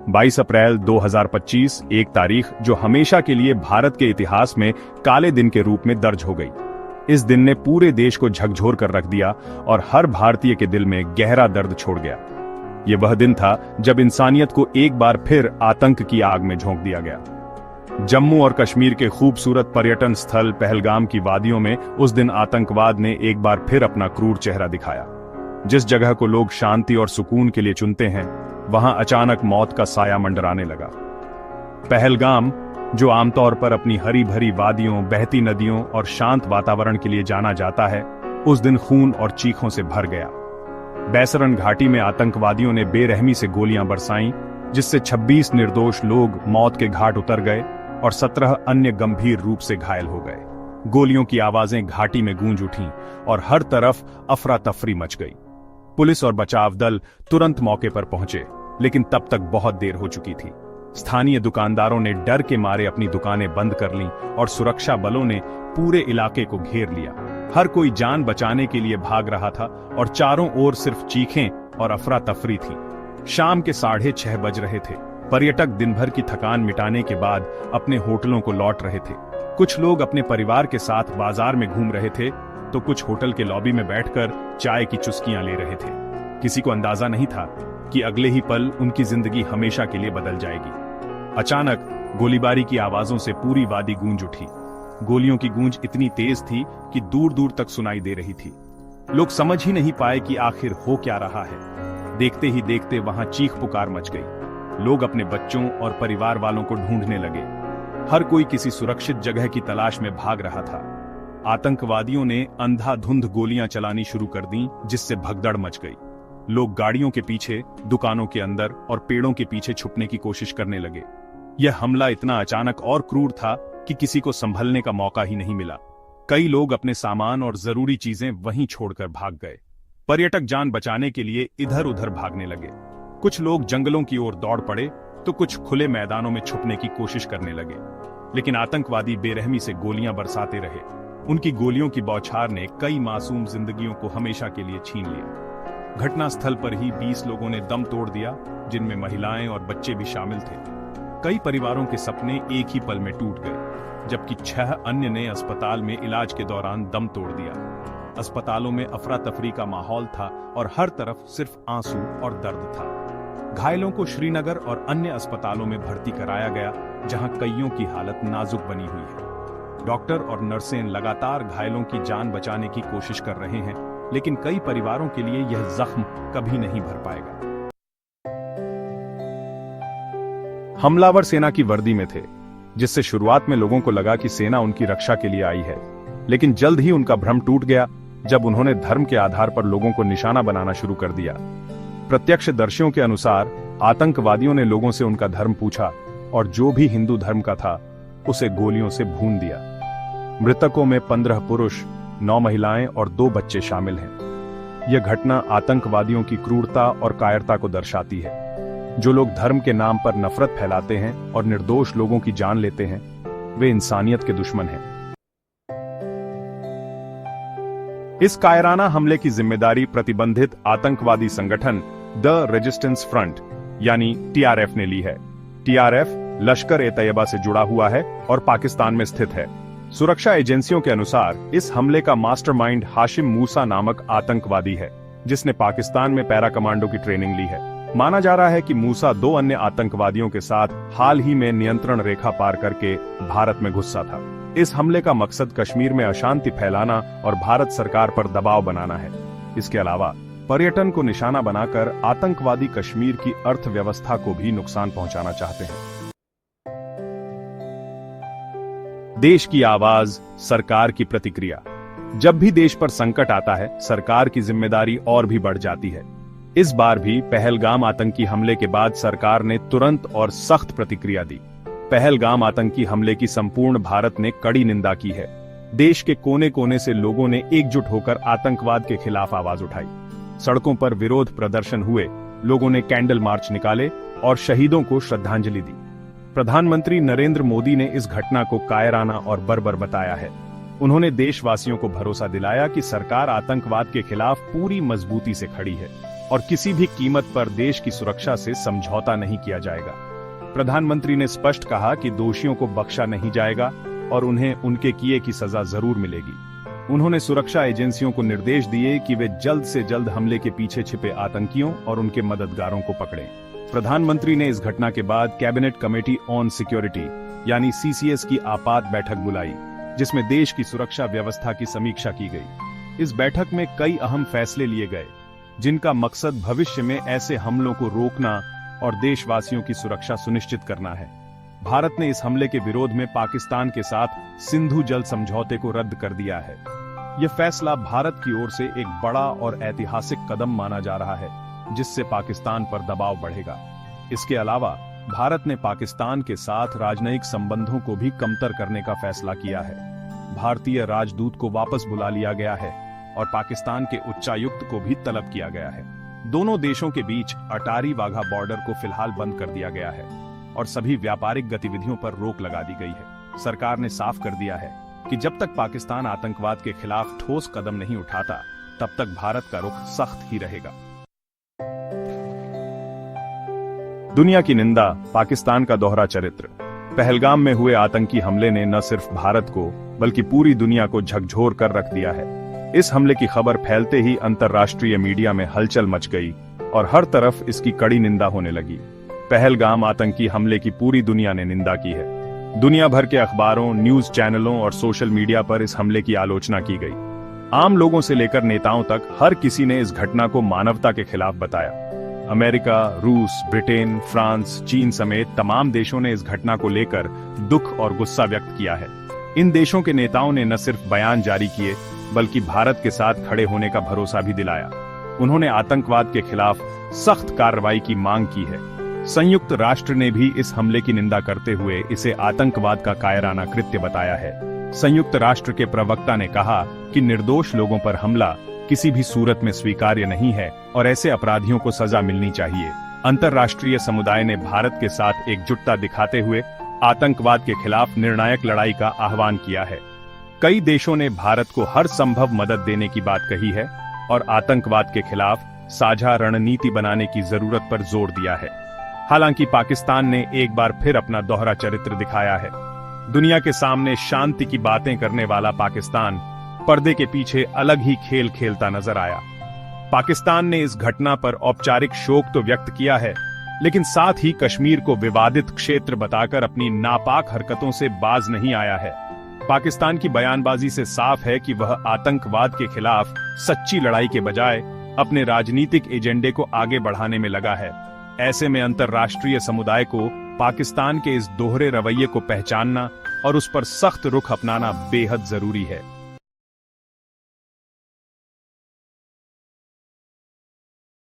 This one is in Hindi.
22 अप्रैल 2025 एक तारीख जो हमेशा के लिए भारत के इतिहास में काले दिन के रूप में दर्ज हो गई। इस दिन ने पूरे देश को झकझोर कर रख दिया और हर भारतीय के दिल में गहरा दर्द छोड़ गया। ये वह दिन था जब इंसानियत को एक बार फिर आतंक की आग में झोंक दिया गया। जम्मू और कश्मीर के खूबसूरत पर्यटन स्थल पहलगाम की वादियों में उस दिन आतंकवाद ने एक बार फिर अपना क्रूर चेहरा दिखाया। जिस जगह को लोग शांति और सुकून के लिए चुनते हैं, वहां अचानक मौत का साया मंडराने लगा। पहलगाम, जो आमतौर पर अपनी हरी भरी वादियों, बहती नदियों और शांत वातावरण के लिए जाना जाता है, उस दिन खून और चीखों से भर गया। बैसरन घाटी में आतंकवादियों ने बेरहमी से गोलियां बरसाईं, जिससे 26 निर्दोष लोग मौत के घाट उतर गए और 17 अन्य गंभीर रूप से घायल हो गए। गोलियों की आवाजें घाटी में गूंज उठीं और हर तरफ अफरा तफरी मच गई। पुलिस और बचाव दल तुरंत मौके पर पहुंचे, लेकिन तब तक बहुत देर हो चुकी थी। स्थानीय दुकानदारों ने डर के मारे अपनी दुकानें बंद कर लीं और सुरक्षा बलों ने पूरे इलाके को घेर लिया। हर कोई जान बचाने के लिए भाग रहा था और चारों ओर सिर्फ चीखें और अफरा तफरी थी। शाम के 6:30 बज रहे थे। पर्यटक दिन भर की थकान मिटाने के बाद अपने होटलों को लौट रहे थे। कुछ लोग अपने परिवार के साथ बाजार में घूम रहे थे, तो कुछ होटल के लॉबी में बैठकर चाय की चुस्कियां ले रहे थे। किसी को अंदाजा नहीं था कि अगले ही पल उनकी जिंदगी हमेशा के लिए बदल जाएगी। अचानक गोलीबारी की आवाजों से पूरी वादी गूंज उठी। गोलियों की गूंज इतनी तेज थी कि दूर दूर तक सुनाई दे रही थी। लोग समझ ही नहीं पाए कि आखिर हो क्या रहा है। देखते ही देखते वहां चीख पुकार मच गई। लोग अपने बच्चों और परिवार वालों को ढूंढने लगे। हर कोई किसी सुरक्षित जगह की तलाश में भाग रहा था। आतंकवादियों ने अंधाधुंध गोलियां चलानी शुरू कर दी, जिससे भगदड़ मच गई। लोग गाड़ियों के पीछे, दुकानों के अंदर और पेड़ों के पीछे छुपने की कोशिश करने लगे। यह हमला इतना अचानक और क्रूर था कि किसी को संभलने का मौका ही नहीं मिला। कई लोग अपने सामान और जरूरी चीजें वहीं छोड़कर भाग गए। पर्यटक जान बचाने के लिए इधर उधर भागने लगे। कुछ लोग जंगलों की ओर दौड़ पड़े, तो कुछ खुले मैदानों में छुपने की कोशिश करने लगे। लेकिन आतंकवादी बेरहमी से गोलियां बरसाते रहे। उनकी गोलियों की बौछार ने कई मासूम जिंदगियों को हमेशा के लिए छीन लिया। घटनास्थल पर ही 20 लोगों ने दम तोड़ दिया, जिनमें महिलाएं और बच्चे भी शामिल थे। कई परिवारों के सपने एक ही पल में टूट गए, जबकि 6 अन्य ने अस्पताल में इलाज के दौरान दम तोड़ दिया। अस्पतालों में अफरा तफरी का माहौल था और हर तरफ सिर्फ आंसू और दर्द था। घायलों को श्रीनगर और अन्य अस्पतालों में भर्ती कराया गया, जहां कईयों की हालत नाजुक बनी हुई है। डॉक्टर और नर्सें लगातार घायलों की जान बचाने की कोशिश कर रहे हैं, लेकिन कई परिवारों के लिए यह जख्म कभी नहीं भर पाएगा। हमलावर सेना की वर्दी में थे, जिससे शुरुआत में लोगों को लगा कि सेना उनकी रक्षा के लिए आई है। लेकिन जल्द ही उनका भ्रम टूट गया जब उन्होंने धर्म के आधार पर लोगों को निशाना बनाना शुरू कर दिया। प्रत्यक्षदर्शियों के अनुसार आतंकवादियों ने लोगों से उनका धर्म पूछा और जो भी हिंदू धर्म का था उसे गोलियों से भून दिया। मृतकों में 15 पुरुष, 9 महिलाएं और 2 बच्चे शामिल हैं। यह घटना आतंकवादियों की क्रूरता और कायरता को दर्शाती है। जो लोग धर्म के नाम पर नफरत फैलाते हैं और निर्दोष लोगों की जान लेते हैं, वे इंसानियत के दुश्मन हैं। इस कायराना हमले की जिम्मेदारी प्रतिबंधित आतंकवादी संगठन द रेजिस्टेंस फ्रंट यानी TRF ने ली है। TRF लश्कर-ए-तैयबा से जुड़ा हुआ है और पाकिस्तान में स्थित है। सुरक्षा एजेंसियों के अनुसार इस हमले का मास्टरमाइंड हाशिम मूसा नामक आतंकवादी है, जिसने पाकिस्तान में पैरा कमांडो की ट्रेनिंग ली है। माना जा रहा है कि मूसा 2 अन्य आतंकवादियों के साथ हाल ही में नियंत्रण रेखा पार करके भारत में घुसा था। इस हमले का मकसद कश्मीर में अशांति फैलाना और भारत सरकार पर दबाव बनाना है। इसके अलावा पर्यटन को निशाना बनाकर आतंकवादी कश्मीर की अर्थव्यवस्था को भी नुकसान पहुंचाना चाहते हैं। देश की आवाज, सरकार की प्रतिक्रिया। जब भी देश पर संकट आता है, सरकार की जिम्मेदारी और भी बढ़ जाती है। इस बार भी पहलगाम आतंकी हमले के बाद सरकार ने तुरंत और सख्त प्रतिक्रिया दी। पहलगाम आतंकी हमले की संपूर्ण भारत ने कड़ी निंदा की है। देश के कोने कोने से लोगों ने एकजुट होकर आतंकवाद के खिलाफ आवाज उठाई। सड़कों पर विरोध प्रदर्शन हुए, लोगों ने कैंडल मार्च निकाले और शहीदों को श्रद्धांजलि दी। प्रधानमंत्री नरेंद्र मोदी ने इस घटना को कायराना और बर्बर बताया है। उन्होंने देशवासियों को भरोसा दिलाया कि सरकार आतंकवाद के खिलाफ पूरी मजबूती से खड़ी है। और किसी भी कीमत पर देश की सुरक्षा से समझौता नहीं किया जाएगा। प्रधानमंत्री ने स्पष्ट कहा कि दोषियों को बख्शा नहीं जाएगा और उन्हें उनके किए की सजा जरूर मिलेगी। उन्होंने सुरक्षा एजेंसियों को निर्देश दिए कि वे जल्द से जल्द हमले के पीछे छिपे आतंकियों और उनके मददगारों को पकड़ें। प्रधानमंत्री ने इस घटना के बाद कैबिनेट कमेटी ऑन सिक्योरिटी यानी सीसीएस की आपात बैठक बुलाई, जिसमें देश की सुरक्षा व्यवस्था की समीक्षा की गई। इस बैठक में कई अहम फैसले लिए गए, जिनका मकसद भविष्य में ऐसे हमलों को रोकना और देशवासियों की सुरक्षा सुनिश्चित करना है। भारत ने इस हमले के विरोध में पाकिस्तान के साथ सिंधु जल समझौते को रद्द कर दिया है। यह फैसला भारत की ओर से एक बड़ा और ऐतिहासिक कदम माना जा रहा है, जिससे पाकिस्तान पर दबाव बढ़ेगा। इसके अलावा भारत ने पाकिस्तान के साथ राजनयिक संबंधों को भी कमतर करने का फैसला किया है। भारतीय राजदूत को वापस बुला लिया गया है और पाकिस्तान के उच्चायुक्त को भी तलब किया गया है। दोनों देशों के बीच अटारी वाघा बॉर्डर को फिलहाल बंद कर दिया गया है और सभी व्यापारिक गतिविधियों पर रोक लगा दी गई है। सरकार ने साफ कर दिया है कि जब तक पाकिस्तान आतंकवाद के खिलाफ ठोस कदम नहीं उठाता, तब तक भारत का रुख सख्त ही रहेगा। दुनिया की निंदा, पाकिस्तान का दोहरा चरित्र। पहलगाम में हुए आतंकी हमले ने न सिर्फ भारत को बल्कि पूरी दुनिया को झकझोर कर रख दिया है। इस हमले की खबर फैलते ही अंतर्राष्ट्रीय मीडिया में हलचल मच गई और हर तरफ इसकी कड़ी निंदा होने लगी। पहलगाम आतंकी हमले की पूरी दुनिया ने निंदा की है। दुनिया भर के अखबारों, न्यूज चैनलों और सोशल मीडिया पर इस हमले की आलोचना की गई। आम लोगों से लेकर नेताओं तक हर किसी ने इस घटना को मानवता के खिलाफ बताया। अमेरिका, रूस, ब्रिटेन, फ्रांस, चीन समेत तमाम देशों ने इस घटना को लेकर दुख और गुस्सा व्यक्त किया है। इन देशों के नेताओं ने न सिर्फ बयान जारी किए, बल्कि भारत के साथ खड़े होने का भरोसा भी दिलाया। उन्होंने आतंकवाद के खिलाफ सख्त कार्रवाई की मांग की है। संयुक्त राष्ट्र ने भी इस हमले की निंदा करते हुए इसे आतंकवाद का कायराना कृत्य बताया है। संयुक्त राष्ट्र के प्रवक्ता ने कहा कि निर्दोष लोगों पर हमला किसी भी सूरत में स्वीकार्य नहीं है और ऐसे अपराधियों को सजा मिलनी चाहिए। अंतर्राष्ट्रीय समुदाय ने भारत के साथ एकजुटता दिखाते हुए आतंकवाद के खिलाफ निर्णायक लड़ाई का आह्वान किया है। कई देशों ने भारत को हर संभव मदद देने की बात कही है और आतंकवाद के खिलाफ साझा रणनीति बनाने की जरूरत पर जोर दिया है। हालांकि पाकिस्तान ने एक बार फिर अपना दोहरा चरित्र दिखाया है। दुनिया के सामने शांति की बातें करने वाला पाकिस्तान पर्दे के पीछे अलग ही खेल खेलता नजर आया। पाकिस्तान ने इस घटना पर औपचारिक शोक तो व्यक्त किया है, लेकिन साथ ही कश्मीर को विवादित क्षेत्र बताकर अपनी नापाक हरकतों से बाज नहीं आया है। पाकिस्तान की बयानबाजी से साफ है कि वह आतंकवाद के खिलाफ सच्ची लड़ाई के बजाय अपने राजनीतिक एजेंडे को आगे बढ़ाने में लगा है। ऐसे में अंतर्राष्ट्रीय समुदाय को पाकिस्तान के इस दोहरे रवैये को पहचानना और उस पर सख्त रुख अपनाना बेहद जरूरी है।